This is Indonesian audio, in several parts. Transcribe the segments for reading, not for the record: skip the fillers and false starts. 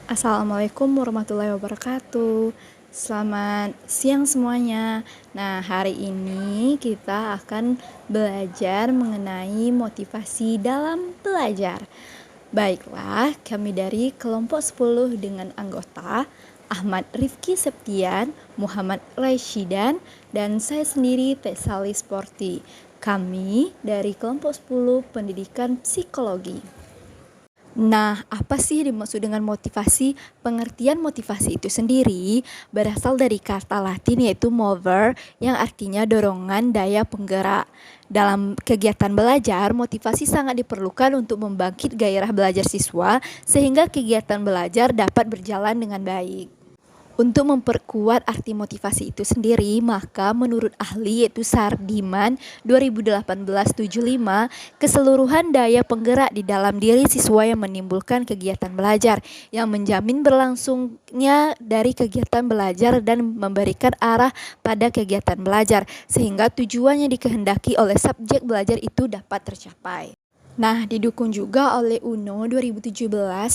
Assalamualaikum warahmatullahi wabarakatuh. Selamat siang semuanya. Nah, hari ini kita akan belajar mengenai motivasi dalam belajar. Baiklah, kami dari kelompok 10 dengan anggota Ahmad Rifki Septian, Muhammad Raisyidan, dan saya sendiri Tesali Sporti. Kami dari kelompok 10 Pendidikan Psikologi. Nah, apa sih dimaksud dengan motivasi? Pengertian motivasi itu sendiri berasal dari kata Latin yaitu mover yang artinya dorongan daya penggerak. Dalam kegiatan belajar, motivasi sangat diperlukan untuk membangkit gairah belajar siswa sehingga kegiatan belajar dapat berjalan dengan baik. Untuk memperkuat arti motivasi itu sendiri, maka menurut ahli yaitu Sardiman 2018-75, keseluruhan daya penggerak di dalam diri siswa yang menimbulkan kegiatan belajar, yang menjamin berlangsungnya dari kegiatan belajar dan memberikan arah pada kegiatan belajar, sehingga tujuan yang dikehendaki oleh subjek belajar itu dapat tercapai. Nah, didukung juga oleh UNO 2017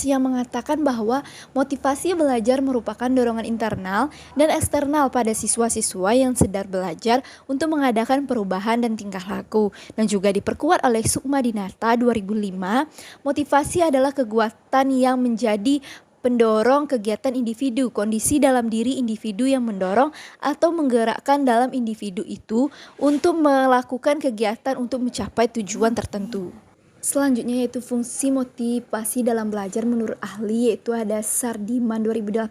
yang mengatakan bahwa motivasi belajar merupakan dorongan internal dan eksternal pada siswa-siswa yang sedang belajar untuk mengadakan perubahan dan tingkah laku. Dan juga diperkuat oleh Sukma Dinata 2005, motivasi adalah kekuatan yang menjadi pendorong kegiatan individu, kondisi dalam diri individu yang mendorong atau menggerakkan dalam individu itu untuk melakukan kegiatan untuk mencapai tujuan tertentu. Selanjutnya yaitu fungsi motivasi dalam belajar menurut ahli yaitu ada Sardiman 2018.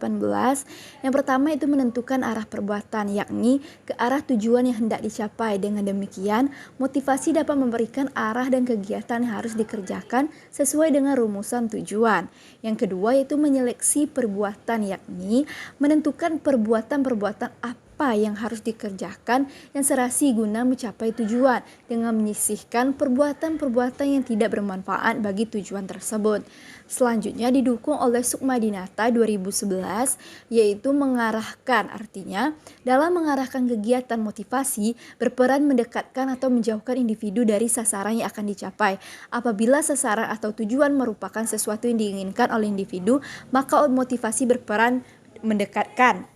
Yang pertama itu menentukan arah perbuatan yakni ke arah tujuan yang hendak dicapai. Dengan demikian motivasi dapat memberikan arah dan kegiatan yang harus dikerjakan sesuai dengan rumusan tujuan. Yang kedua yaitu menyeleksi perbuatan yakni menentukan perbuatan-perbuatan apa yang harus dikerjakan yang serasi guna mencapai tujuan dengan menyisihkan perbuatan-perbuatan yang tidak bermanfaat bagi tujuan tersebut. Selanjutnya didukung oleh Sukma Dinata 2011 yaitu mengarahkan, artinya dalam mengarahkan kegiatan motivasi berperan mendekatkan atau menjauhkan individu dari sasaran yang akan dicapai. Apabila sasaran atau tujuan merupakan sesuatu yang diinginkan oleh individu, maka motivasi berperan mendekatkan.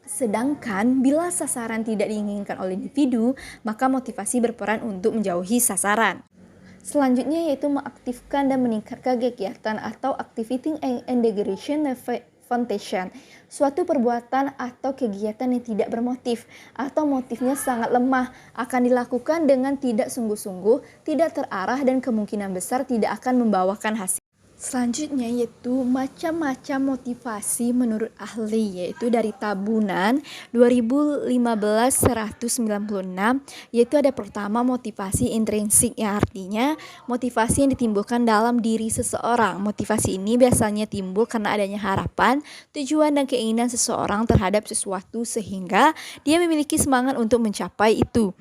Sedangkan bila sasaran tidak diinginkan oleh individu, maka motivasi berperan untuk menjauhi sasaran. Selanjutnya yaitu mengaktifkan dan meningkatkan kegiatan atau activating and integration foundation, suatu perbuatan atau kegiatan yang tidak bermotif atau motifnya sangat lemah akan dilakukan dengan tidak sungguh-sungguh, tidak terarah dan kemungkinan besar tidak akan membawakan hasil. Selanjutnya yaitu macam-macam motivasi menurut ahli yaitu dari Tabunan 2015-196 yaitu ada pertama motivasi intrinsik yang artinya motivasi yang ditimbulkan dalam diri seseorang. Motivasi ini biasanya timbul karena adanya harapan, tujuan dan keinginan seseorang terhadap sesuatu sehingga dia memiliki semangat untuk mencapai itu.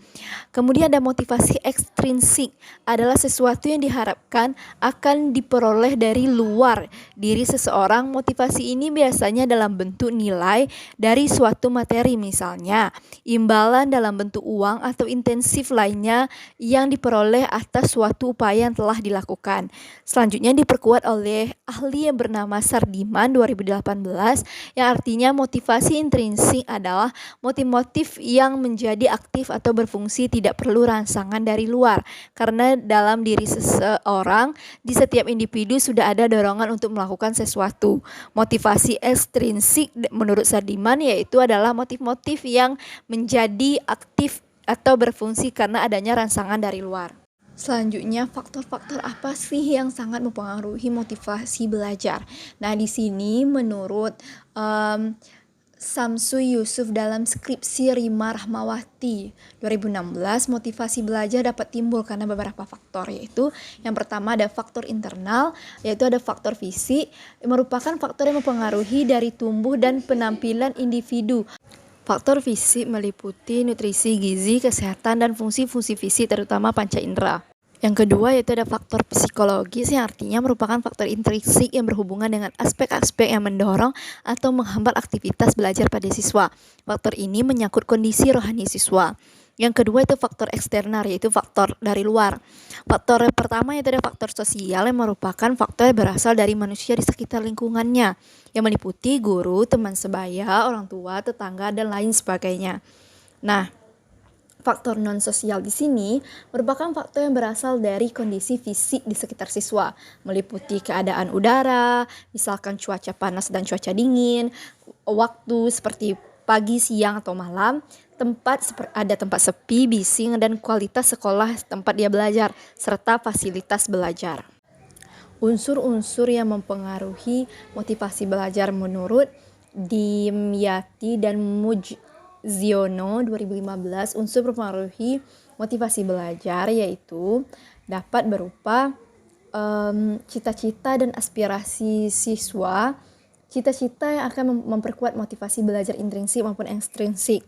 Kemudian ada motivasi ekstrinsik adalah sesuatu yang diharapkan akan diperoleh dari luar diri seseorang. Motivasi ini biasanya dalam bentuk nilai dari suatu materi, misalnya imbalan dalam bentuk uang atau intensif lainnya yang diperoleh atas suatu upaya yang telah dilakukan. Selanjutnya diperkuat oleh ahli yang bernama Sardiman 2018 yang artinya motivasi intrinsik adalah motif-motif yang menjadi aktif atau berfungsi tidak perlu rangsangan dari luar karena dalam diri seseorang di setiap individu sudah ada dorongan untuk melakukan sesuatu. Motivasi ekstrinsik menurut Sardiman yaitu adalah motif-motif yang menjadi aktif atau berfungsi karena adanya rangsangan dari luar. Selanjutnya, faktor-faktor apa sih yang sangat mempengaruhi motivasi belajar? Nah, di sini menurut Samsu Yusuf dalam skripsi Rima Rahmawati 2016, motivasi belajar dapat timbul karena beberapa faktor, yaitu yang pertama ada faktor internal, yaitu ada faktor fisik, yang merupakan faktor yang mempengaruhi dari tumbuh dan penampilan individu. Faktor fisik meliputi nutrisi, gizi, kesehatan, dan fungsi-fungsi fisik terutama panca indera. Yang kedua yaitu ada faktor psikologis yang artinya merupakan faktor intrinsik yang berhubungan dengan aspek-aspek yang mendorong atau menghambat aktivitas belajar pada siswa. Faktor ini menyangkut kondisi rohani siswa. Yang kedua itu faktor eksternal, yaitu faktor dari luar. Faktor pertama itu ada faktor sosial yang merupakan faktor yang berasal dari manusia di sekitar lingkungannya, yang meliputi guru, teman sebaya, orang tua, tetangga, dan lain sebagainya. Nah, faktor non-sosial di sini merupakan faktor yang berasal dari kondisi fisik di sekitar siswa, meliputi keadaan udara, misalkan cuaca panas dan cuaca dingin, waktu seperti pagi, siang, atau malam, ada tempat sepi, bising, dan kualitas sekolah tempat dia belajar, serta fasilitas belajar. Unsur-unsur yang mempengaruhi motivasi belajar menurut Dimyati dan Mujziono 2015, unsur mempengaruhi motivasi belajar yaitu dapat berupa cita-cita dan aspirasi siswa, cita-cita yang akan memperkuat motivasi belajar intrinsik maupun ekstrinsik.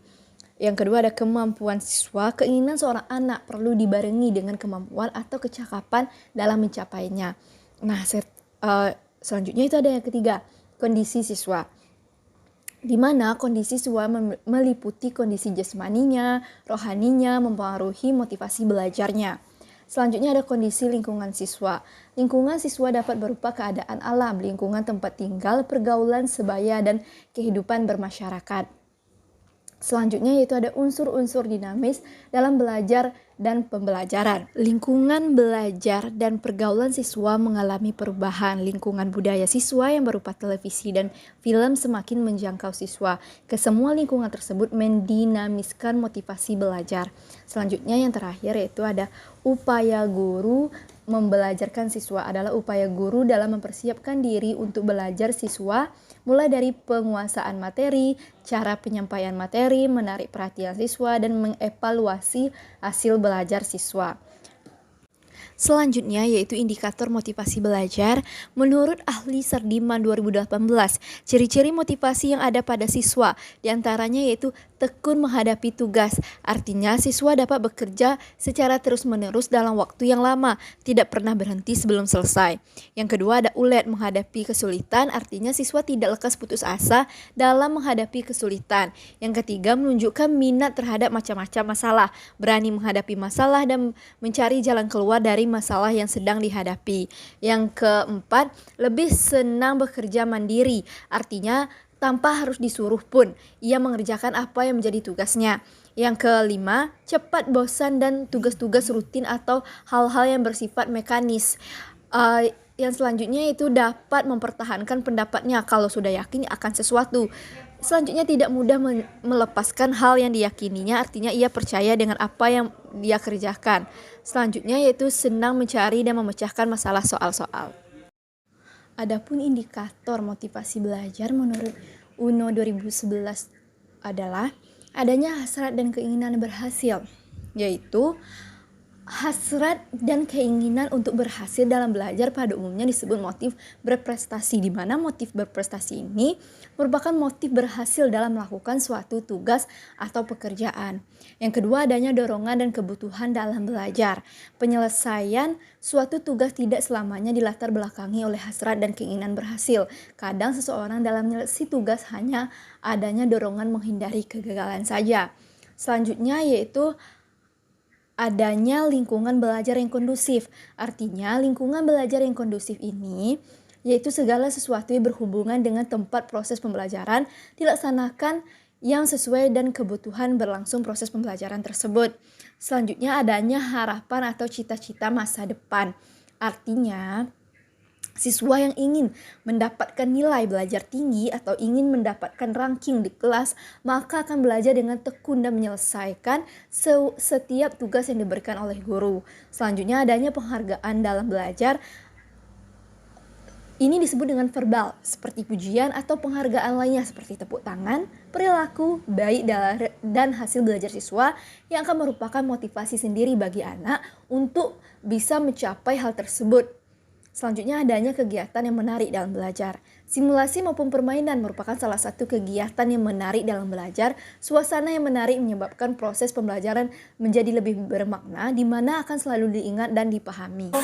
Yang kedua ada kemampuan siswa, keinginan seorang anak perlu dibarengi dengan kemampuan atau kecakapan dalam mencapainya. Nah, selanjutnya itu ada yang ketiga, kondisi siswa. Di mana kondisi siswa meliputi kondisi jasmaninya, rohaninya, mempengaruhi motivasi belajarnya. Selanjutnya ada kondisi lingkungan siswa. Lingkungan siswa dapat berupa keadaan alam, lingkungan tempat tinggal, pergaulan sebaya, dan kehidupan bermasyarakat. Selanjutnya yaitu ada unsur-unsur dinamis dalam belajar dan pembelajaran. Lingkungan belajar dan pergaulan siswa mengalami perubahan. Lingkungan budaya siswa yang berupa televisi dan film semakin menjangkau siswa. Kesemua lingkungan tersebut mendinamiskan motivasi belajar. Selanjutnya yang terakhir yaitu ada upaya guru membelajarkan siswa, adalah upaya guru dalam mempersiapkan diri untuk belajar siswa, mulai dari penguasaan materi, cara penyampaian materi, menarik perhatian siswa, dan mengevaluasi hasil belajar siswa. Selanjutnya yaitu indikator motivasi belajar. Menurut ahli Sardiman 2018, ciri-ciri motivasi yang ada pada siswa diantaranya yaitu tekun menghadapi tugas. Artinya siswa dapat bekerja secara terus-menerus dalam waktu yang lama, tidak pernah berhenti sebelum selesai. Yang kedua ada ulet menghadapi kesulitan, artinya siswa tidak lekas putus asa dalam menghadapi kesulitan. Yang ketiga menunjukkan minat terhadap macam-macam masalah, berani menghadapi masalah dan mencari jalan keluar dari masalah yang sedang dihadapi. Yang keempat, lebih senang bekerja mandiri, artinya tanpa harus disuruh pun ia mengerjakan apa yang menjadi tugasnya. Yang kelima, cepat bosan dan tugas-tugas rutin atau hal-hal yang bersifat mekanis. Yang selanjutnya itu dapat mempertahankan pendapatnya kalau sudah yakin akan sesuatu. Selanjutnya tidak mudah melepaskan hal yang diyakininya, artinya ia percaya dengan apa yang dia kerjakan. Selanjutnya yaitu senang mencari dan memecahkan masalah soal-soal. Adapun indikator motivasi belajar menurut UNO 2011 adalah adanya hasrat dan keinginan berhasil, yaitu hasrat dan keinginan untuk berhasil dalam belajar pada umumnya disebut motif berprestasi, di mana motif berprestasi ini merupakan motif berhasil dalam melakukan suatu tugas atau pekerjaan. Yang kedua adanya dorongan dan kebutuhan dalam belajar. Penyelesaian suatu tugas tidak selamanya dilatar belakangi oleh hasrat dan keinginan berhasil. Kadang seseorang dalam menyelesaikan tugas hanya adanya dorongan menghindari kegagalan saja. Selanjutnya yaitu adanya lingkungan belajar yang kondusif. Artinya lingkungan belajar yang kondusif ini yaitu segala sesuatu yang berhubungan dengan tempat proses pembelajaran dilaksanakan yang sesuai dan kebutuhan berlangsung proses pembelajaran tersebut. Selanjutnya adanya harapan atau cita-cita masa depan. Artinya siswa yang ingin mendapatkan nilai belajar tinggi atau ingin mendapatkan ranking di kelas, maka akan belajar dengan tekun dan menyelesaikan setiap tugas yang diberikan oleh guru. Selanjutnya adanya penghargaan dalam belajar. Ini disebut dengan verbal, seperti pujian atau penghargaan lainnya seperti tepuk tangan, perilaku baik dan hasil belajar siswa yang akan merupakan motivasi sendiri bagi anak untuk bisa mencapai hal tersebut. Selanjutnya adanya kegiatan yang menarik dalam belajar. Simulasi maupun permainan merupakan salah satu kegiatan yang menarik dalam belajar. Suasana yang menarik menyebabkan proses pembelajaran menjadi lebih bermakna, di mana akan selalu diingat dan dipahami.